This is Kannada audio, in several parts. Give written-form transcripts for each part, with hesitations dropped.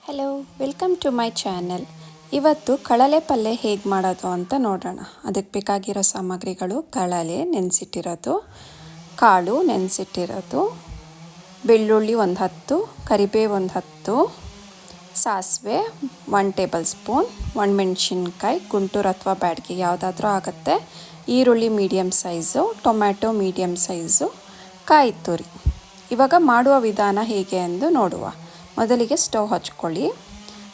Hello, welcome to my channel. ಇವತ್ತು ಕಳಲೆ ಪಲ್ಯ ಹೇಗೆ ಮಾಡೋದು ಅಂತ ನೋಡೋಣ. ಅದಕ್ಕೆ ಬೇಕಾಗಿರೋ ಸಾಮಗ್ರಿಗಳು: ಕಳಲೆ ನೆನೆಸಿಟ್ಟಿರೋದು, ಕಾಳು ನೆನೆಸಿಟ್ಟಿರೋದು, ಬೆಳ್ಳುಳ್ಳಿ ಒಂದು 10, ಕರಿಬೇವು ಒಂದು 10, ಸಾಸಿವೆ 1 ಟೇಬಲ್ ಸ್ಪೂನ್, ಒಣಮೆಣ್ಸಿನ್ಕಾಯಿ ಗುಂಟೂರು ಅಥವಾ ಬ್ಯಾಡಗಿ ಯಾವುದಾದ್ರೂ ಆಗುತ್ತೆ, ಈರುಳ್ಳಿ medium size, tomato medium size, ಕಾಯಿ ತುರಿ. ಇವಾಗ ಮಾಡುವ ವಿಧಾನ ಹೇಗೆ ಎಂದು ನೋಡುವ. ಮೊದಲಿಗೆ ಸ್ಟವ್ ಹಚ್ಕೊಳ್ಳಿ.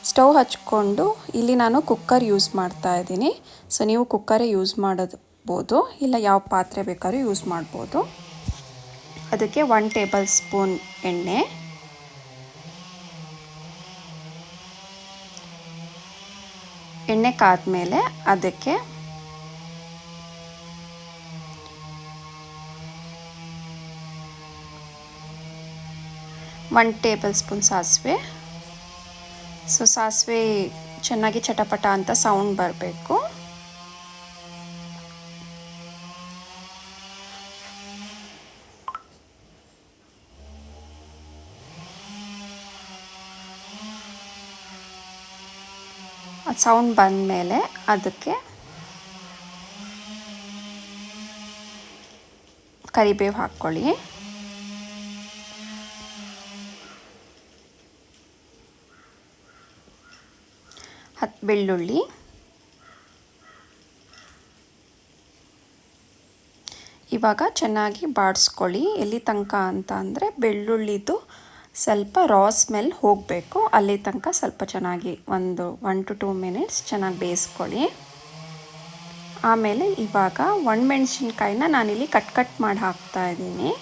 ಸ್ಟವ್ ಹಚ್ಕೊಂಡು ಇಲ್ಲಿ ನಾನು ಕುಕ್ಕರ್ ಯೂಸ್ ಮಾಡ್ತಾ ಇದ್ದೀನಿ. ಸೊ ನೀವು ಕುಕ್ಕರೇ ಯೂಸ್ ಮಾಡಬಹುದು, ಇಲ್ಲ ಯಾವ ಪಾತ್ರೆ ಬೇಕಾದ್ರೂ ಯೂಸ್ ಮಾಡ್ಬೋದು. ಅದಕ್ಕೆ 1 ಟೇಬಲ್ ಸ್ಪೂನ್ ಎಣ್ಣೆ ಕಾದ್ಮೇಲೆ ಅದಕ್ಕೆ ಒನ್ ಟೇಬಲ್ ಸ್ಪೂನ್ ಸಾಸಿವೆ. ಸೊ ಸಾಸಿವೆ ಚೆನ್ನಾಗಿ ಚಟಪಟ ಅಂತ ಸೌಂಡ್ ಬರಬೇಕು. ಆ ಸೌಂಡ್ ಬಂದಮೇಲೆ ಅದಕ್ಕೆ ಕರಿಬೇವು ಹಾಕ್ಕೊಳ್ಳಿ. ಬೆಳ್ಳುಳ್ಳಿ, ಇವಾಗ ಚೆನ್ನಾಗಿ ಬಾಡಿಸ್ಕೊಳ್ಳಿ. ಎಲ್ಲಿ ತನಕ ಅಂತ ಅಂದರೆ ಬೆಳ್ಳುಳ್ಳಿದು ಸ್ವಲ್ಪ ರಾ ಸ್ಮೆಲ್ ಹೋಗಬೇಕು, ಅಲ್ಲಿ ತನಕ ಸ್ವಲ್ಪ ಚೆನ್ನಾಗಿ 1 to 2 ಮಿನಿಟ್ಸ್ ಚೆನ್ನಾಗಿ ಬೇಯಿಸ್ಕೊಳ್ಳಿ. ಆಮೇಲೆ ಇವಾಗ ಒಣಮೆಣ್ಸಿನ್ಕಾಯಿನ ನಾನಿಲ್ಲಿ ಕಟ್ ಮಾಡಿ ಹಾಕ್ತಾ ಇದ್ದೀನಿ.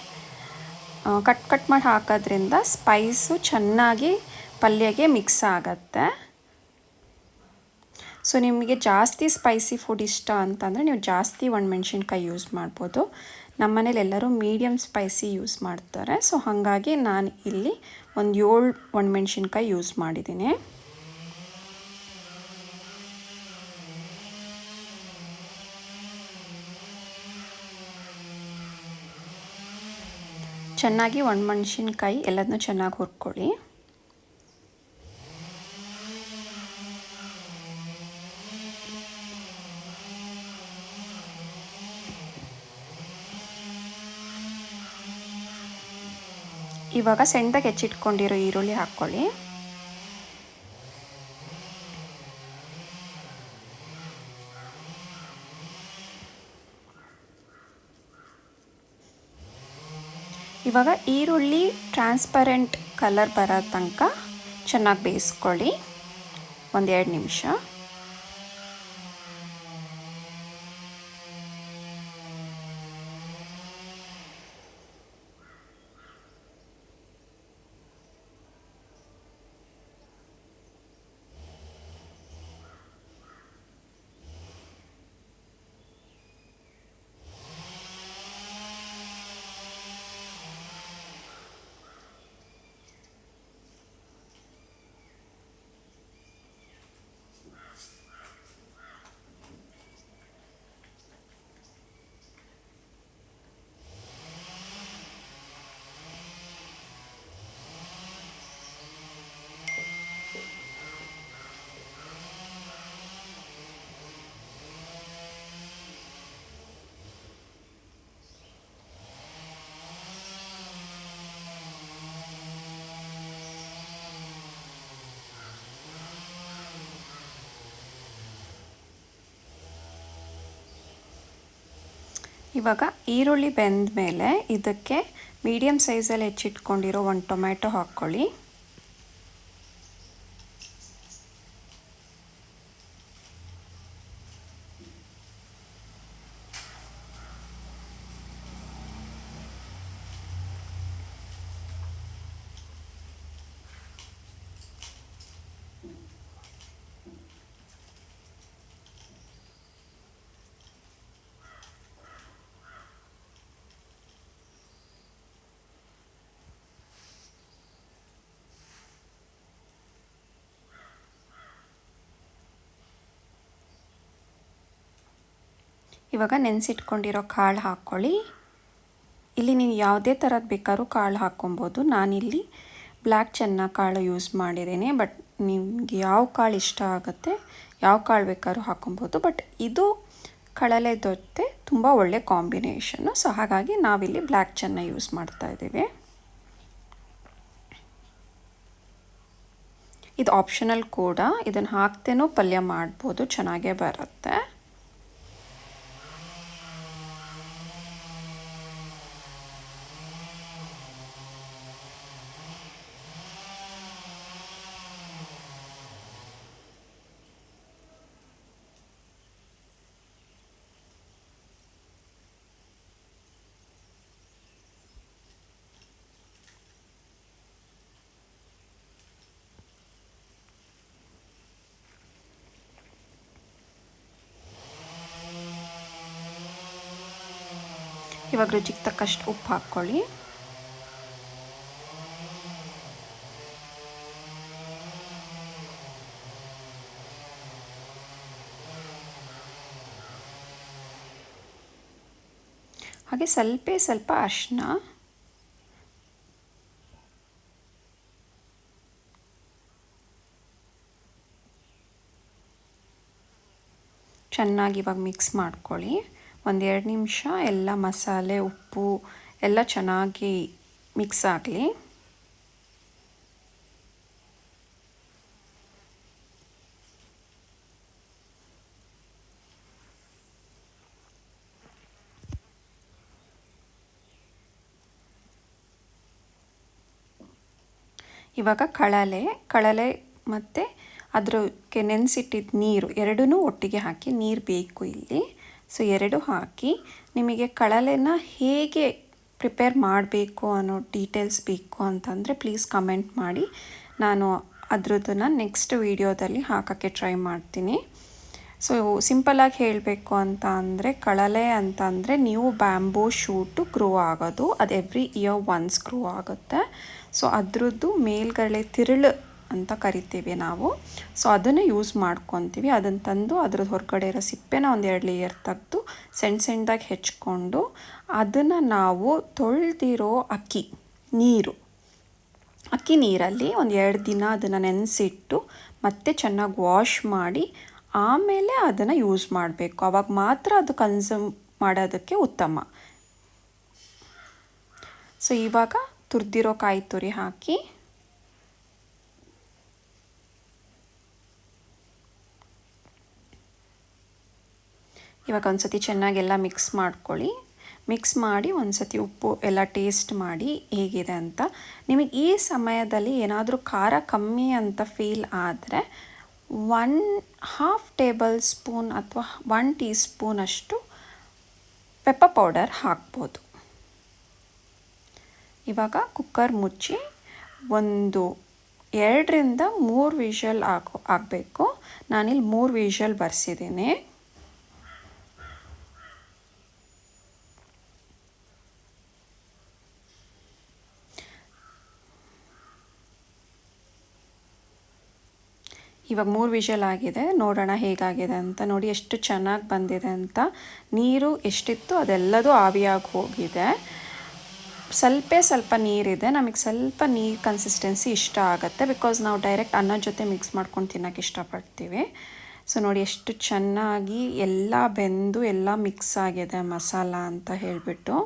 ಕಟ್ ಮಾಡಿ ಹಾಕೋದ್ರಿಂದ ಸ್ಪೈಸು ಚೆನ್ನಾಗಿ ಪಲ್ಯಗೆ ಮಿಕ್ಸ್ ಆಗುತ್ತೆ. ಸೊ ನಿಮಗೆ ಜಾಸ್ತಿ ಸ್ಪೈಸಿ ಫುಡ್ ಇಷ್ಟ ಅಂತಂದರೆ ನೀವು ಜಾಸ್ತಿ ಒಣಮೆಣ್ಸಿನ್ಕಾಯಿ ಯೂಸ್ ಮಾಡ್ಬೋದು. ನಮ್ಮ ಮನೇಲಿ ಎಲ್ಲರೂ ಮೀಡಿಯಮ್ ಸ್ಪೈಸಿ ಯೂಸ್ ಮಾಡ್ತಾರೆ. ಸೊ ಹಾಗಾಗಿ ನಾನು ಇಲ್ಲಿ ಒಂದು 7 ಒಣಮೆಣ್ಸಿನ್ಕಾಯಿ ಯೂಸ್ ಮಾಡಿದ್ದೀನಿ. ಚೆನ್ನಾಗಿ ಒಣಮೆಣ್ಸಿನ್ಕಾಯಿ ಎಲ್ಲದನ್ನೂ ಚೆನ್ನಾಗಿ ಹುರ್ಕೊಳ್ಳಿ. ಇವಾಗ ಸಣ್ಣದಾಗಿ ಹೆಚ್ಚಿಟ್ಕೊಂಡಿರೋ ಈರುಳ್ಳಿ ಹಾಕ್ಕೊಳ್ಳಿ. ಇವಾಗ ಈರುಳ್ಳಿ ಟ್ರಾನ್ಸ್ಪರೆಂಟ್ ಕಲರ್ ಬರೋ ತನಕ ಚೆನ್ನಾಗಿ ಬೇಯಿಸ್ಕೊಳ್ಳಿ, 1-2 ನಿಮಿಷ. ಇವಾಗ ಈರುಳ್ಳಿ ಬೆಂದ ಮೇಲೆ ಇದಕ್ಕೆ ಮೀಡಿಯಮ್ ಸೈಜಲ್ಲಿ ಹೆಚ್ಚಿಟ್ಕೊಂಡಿರೋ 1 ಟೊಮ್ಯಾಟೊ ಹಾಕ್ಕೊಳ್ಳಿ. ಇವಾಗ ನೆನೆಸಿಟ್ಕೊಂಡಿರೋ ಕಾಳು ಹಾಕ್ಕೊಳ್ಳಿ. ಇಲ್ಲಿ ನೀವು ಯಾವುದೇ ಥರದ್ದು ಬೇಕಾದ್ರೂ ಕಾಳು ಹಾಕ್ಕೊಬೋದು. ನಾನಿಲ್ಲಿ ಬ್ಲ್ಯಾಕ್ ಚೆನ್ನ ಕಾಳು ಯೂಸ್ ಮಾಡಿದ್ದೀನಿ, ಬಟ್ ನಿಮಗೆ ಯಾವ ಕಾಳು ಇಷ್ಟ ಆಗುತ್ತೆ, ಯಾವ ಕಾಳು ಬೇಕಾದ್ರೂ ಹಾಕೊಬೋದು. ಬಟ್ ಇದು ಕಳಲೆ ಜೊತೆ ತುಂಬ ಒಳ್ಳೆ ಕಾಂಬಿನೇಷನ್ನು. ಸೊ ಹಾಗಾಗಿ ನಾವಿಲ್ಲಿ ಬ್ಲ್ಯಾಕ್ ಚೆನ್ನ ಯೂಸ್ ಮಾಡ್ತಾ ಇದ್ದೀವಿ. ಇದು ಆಪ್ಷನಲ್ ಕೂಡ, ಇದನ್ನು ಹಾಕ್ತೇನೂ ಪಲ್ಯ ಮಾಡ್ಬೋದು, ಚೆನ್ನಾಗೇ ಬರುತ್ತೆ. ಇವಾಗ ರುಚಿಗೆ ತಕ್ಕಷ್ಟು ಉಪ್ಪು ಹಾಕ್ಕೊಳ್ಳಿ. ಹಾಗೆ ಸ್ವಲ್ಪ ಅರಿಶಿನ, ಚೆನ್ನಾಗಿ ಇವಾಗ ಮಿಕ್ಸ್ ಮಾಡ್ಕೊಳ್ಳಿ. 1-2 ನಿಮಿಷ ಎಲ್ಲ ಮಸಾಲೆ, ಉಪ್ಪು ಎಲ್ಲ ಚೆನ್ನಾಗಿ ಮಿಕ್ಸ್ ಆಗಲಿ. ಇವಾಗ ಕಳಲೆ ಮತ್ತು ಅದಕ್ಕೆ ನೆನೆಸಿಟ್ಟಿದ್ದ ನೀರು ಎರಡೂ ಒಟ್ಟಿಗೆ ಹಾಕಿ, ನೀರು ಬೇಕು ಇಲ್ಲಿ. ಸೊ 2 ಹಾಕಿ, ನಿಮಗೆ ಕಳಲೆನ ಹೇಗೆ ಪ್ರಿಪೇರ್ ಮಾಡಬೇಕು ಅನ್ನೋ ಡೀಟೇಲ್ಸ್ ಬೇಕು ಅಂತಂದರೆ ಪ್ಲೀಸ್ ಕಮೆಂಟ್ ಮಾಡಿ. ನಾನು ಅದರದ್ದನ್ನು ನೆಕ್ಸ್ಟ್ ವೀಡಿಯೋದಲ್ಲಿ ಹಾಕೋಕ್ಕೆ ಟ್ರೈ ಮಾಡ್ತೀನಿ. ಸೊ ಸಿಂಪಲಾಗಿ ಹೇಳಬೇಕು ಅಂತ ಅಂದರೆ, ಕಳಲೆ ಅಂತ ಅಂದರೆ ನೀವು ಬ್ಯಾಂಬೂ ಶೂಟು ಗ್ರೋ ಆಗೋದು, ಅದು ಎವ್ರಿ ಇಯರ್ ಒನ್ಸ್ ಗ್ರೋ ಆಗುತ್ತೆ. ಸೊ ಅದರದ್ದು ಮೇಲ್ಗಡೆ ತಿರುಳು ಅಂತ ಕರಿತೀವಿ ನಾವು. ಸೊ ಅದನ್ನು ಯೂಸ್ ಮಾಡ್ಕೊತೀವಿ. ಅದನ್ನು ತಂದು ಅದ್ರದ್ದು ಹೊರಗಡೆ ಇರೋ ಸಿಪ್ಪೆನ 1-2 ಲೇಯರ್ ತೆಗೆದು ಸಣ್ಣದಾಗಿ ಹೆಚ್ಕೊಂಡು, ಅದನ್ನು ನಾವು ತೊಳೆದಿರೋ ಅಕ್ಕಿ ನೀರಲ್ಲಿ 1-2 ದಿನ ಅದನ್ನು ನೆನೆಸಿಟ್ಟು ಮತ್ತೆ ಚೆನ್ನಾಗಿ ವಾಶ್ ಮಾಡಿ ಆಮೇಲೆ ಅದನ್ನು ಯೂಸ್ ಮಾಡಬೇಕು. ಆವಾಗ ಮಾತ್ರ ಅದು ಕನ್ಸ್ಯೂಮ್ ಮಾಡೋದಕ್ಕೆ ಉತ್ತಮ. ಸೊ ಇವಾಗ ತುರಿದಿರೋ ಕಾಯಿ ತುರಿ ಹಾಕಿ, ಇವಾಗ ಒಂದು ಸತಿ ಚೆನ್ನಾಗೆಲ್ಲ ಮಿಕ್ಸ್ ಮಾಡ್ಕೊಳ್ಳಿ. ಮಿಕ್ಸ್ ಮಾಡಿ ಒಂದು ಸತಿ ಉಪ್ಪು ಎಲ್ಲ ಟೇಸ್ಟ್ ಮಾಡಿ ಹೇಗಿದೆ ಅಂತ. ನಿಮಗೆ ಈ ಸಮಯದಲ್ಲಿ ಏನಾದರೂ ಖಾರ ಕಮ್ಮಿ ಅಂತ ಫೀಲ್ ಆದರೆ 1/2 ಟೇಬಲ್ ಸ್ಪೂನ್ ಅಥವಾ 1 ಟೀ ಸ್ಪೂನಷ್ಟು ಪೆಪ್ಪರ್ ಪೌಡರ್ ಹಾಕ್ಬೋದು. ಇವಾಗ ಕುಕ್ಕರ್ ಮುಚ್ಚಿ 2-3 ವಿಷಲ್ ಆಗಬೇಕು. ನಾನಿಲ್ಲಿ 3 ವಿಷಲ್ ಬರ್ಸಿದ್ದೀನಿ. ಇವಾಗ 3 ವಿಷಲ್ ಆಗಿದೆ. ನೋಡೋಣ ಹೇಗಾಗಿದೆ ಅಂತ. ನೋಡಿ ಎಷ್ಟು ಚೆನ್ನಾಗಿ ಬಂದಿದೆ ಅಂತ. ನೀರು ಎಷ್ಟಿತ್ತು ಅದೆಲ್ಲದೂ ಆವಿಯಾಗಿ ಹೋಗಿದೆ. ಸ್ವಲ್ಪ ನೀರಿದೆ. ನಮಗೆ ಸ್ವಲ್ಪ ನೀರು ಕನ್ಸಿಸ್ಟೆನ್ಸಿ ಇಷ್ಟ ಆಗುತ್ತೆ, ಬಿಕಾಸ್ ನಾವು ಡೈರೆಕ್ಟ್ ಅನ್ನದ ಜೊತೆ ಮಿಕ್ಸ್ ಮಾಡ್ಕೊಂಡು ತಿನ್ನೋಕ್ಕೆ ಇಷ್ಟಪಡ್ತೀವಿ. ಸೊ ನೋಡಿ ಎಷ್ಟು ಚೆನ್ನಾಗಿ ಎಲ್ಲ ಬೆಂದು ಎಲ್ಲ ಮಿಕ್ಸ್ ಆಗಿದೆ ಮಸಾಲ ಅಂತ ಹೇಳಿಬಿಟ್ಟು.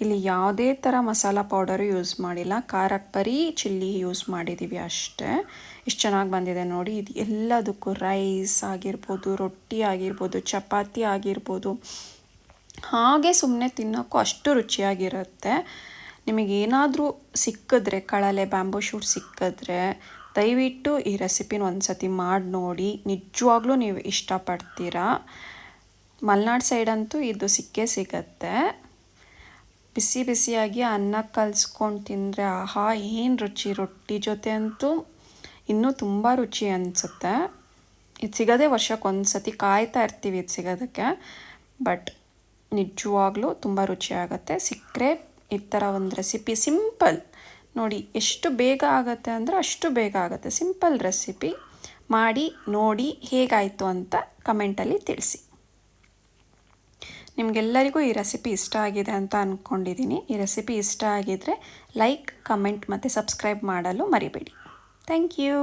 ಇಲ್ಲಿ ಯಾವುದೇ ಥರ ಮಸಾಲ ಪೌಡರು ಯೂಸ್ ಮಾಡಿಲ್ಲ, ಖಾರಕ್ಕೆ ಬರೀ ಚಿಲ್ಲಿ ಯೂಸ್ ಮಾಡಿದ್ದೀವಿ ಅಷ್ಟೇ. ಎಷ್ಟು ಚೆನ್ನಾಗಿ ಬಂದಿದೆ ನೋಡಿ. ಇದು ಎಲ್ಲದಕ್ಕೂ ರೈಸ್ ಆಗಿರ್ಬೋದು, ರೊಟ್ಟಿ ಆಗಿರ್ಬೋದು, ಚಪಾತಿ ಆಗಿರ್ಬೋದು, ಹಾಗೆ ಸುಮ್ಮನೆ ತಿನ್ನೋಕ್ಕೂ ಅಷ್ಟು ರುಚಿಯಾಗಿರುತ್ತೆ. ನಿಮಗೇನಾದರೂ ಸಿಕ್ಕಿದ್ರೆ, ಕಳಲೆ ಬ್ಯಾಂಬೂ ಶೂಟ್ ಸಿಕ್ಕಿದ್ರೆ ದಯವಿಟ್ಟು ಈ ರೆಸಿಪಿನ ಒಂದು ಸತಿ ಮಾಡಿ ನೋಡಿ. ನಿಜವಾಗ್ಲೂ ನೀವು ಇಷ್ಟಪಡ್ತೀರಾ. ಮಲೆನಾಡು ಸೈಡಂತೂ ಇದು ಸಿಕ್ಕೇ ಸಿಗತ್ತೆ. ಬಿಸಿ ಬಿಸಿಯಾಗಿ ಅನ್ನ ಕಲಿಸ್ಕೊಂಡು ತಿಂದರೆ ಆಹಾ ಏನು ರುಚಿ. ರೊಟ್ಟಿ ಜೊತೆ ಅಂತೂ ಇನ್ನೂ ತುಂಬ ರುಚಿ ಅನಿಸುತ್ತೆ. ಇದು ಸಿಗೋದೇ ವರ್ಷಕ್ಕೊಂದು ಸತಿ, ಕಾಯ್ತಾ ಇರ್ತೀವಿ ಇದು ಸಿಗೋದಕ್ಕೆ. ಬಟ್ ನಿಜವಾಗ್ಲೂ ತುಂಬ ರುಚಿ ಆಗುತ್ತೆ. ಸಿಕ್ಕರೆ ಈ ಥರ ಒಂದು ರೆಸಿಪಿ ಸಿಂಪಲ್ ನೋಡಿ, ಎಷ್ಟು ಬೇಗ ಆಗುತ್ತೆ ಅಂದರೆ ಅಷ್ಟು ಬೇಗ ಆಗುತ್ತೆ. ಸಿಂಪಲ್ ರೆಸಿಪಿ ಮಾಡಿ ನೋಡಿ ಹೇಗಾಯಿತು ಅಂತ ಕಮೆಂಟಲ್ಲಿ ತಿಳಿಸಿ. ನಿಮಗೆಲ್ಲರಿಗೂ ಈ ರೆಸಿಪಿ ಇಷ್ಟ ಆಗಿದೆ ಅಂತ ಅಂದ್ಕೊಂಡಿದ್ದೀನಿ. ಈ ರೆಸಿಪಿ ಇಷ್ಟ ಆಗಿದರೆ ಲೈಕ್, ಕಮೆಂಟ್ ಮತ್ತು ಸಬ್ಸ್ಕ್ರೈಬ್ ಮಾಡಲು ಮರಿಬೇಡಿ. Thank you.